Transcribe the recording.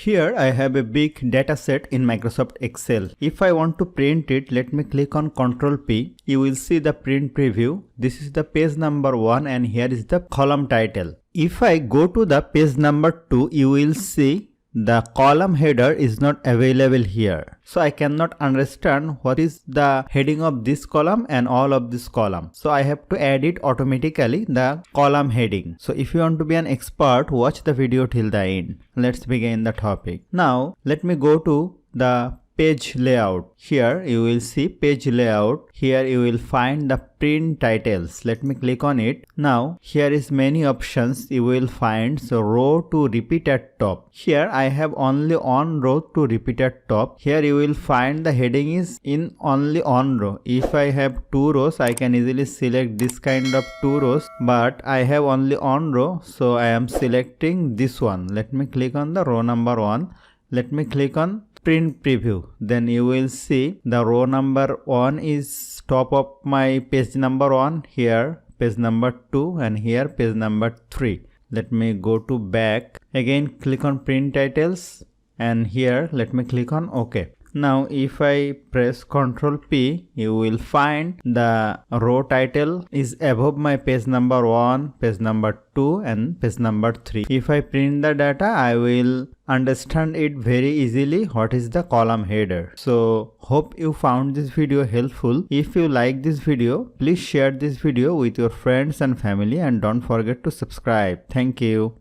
Here I have a big data set in Microsoft Excel. If I want to print it, let me click on Ctrl P. You will see the print preview. This is the page number 1 and here is the column title. If I go to the page number 2, you will see the column header is not available here. So I cannot understand what is the heading of this column and all of this column. So I have to add it automatically, the column heading. So if you want to be an expert, watch the video till the end. Let's begin the topic. Now let me go to the page layout. Here you will see page layout. Here you will find the print titles. Let me click on it. Now here is many options you will find. So row to repeat at top. Here I have only one row to repeat at top. Here you will find the heading is in only one row. If I have 2 rows, I can easily select this kind of 2 rows, but I have only one row, so I am selecting this one. Let me click on the row number 1. Let me click on print preview. Then you will see the row number 1 is top of my page number 1, here page number 2, and here page number 3. Let me go to back. Again click on print titles, and here let me click on OK. Now if I press Ctrl P, you will find the row title is above my page number 1, page number 2 and page number 3. If I print the data, I will understand it very easily what is the column header. So hope you found this video helpful. If you like this video, please share this video with your friends and family and don't forget to subscribe. Thank you.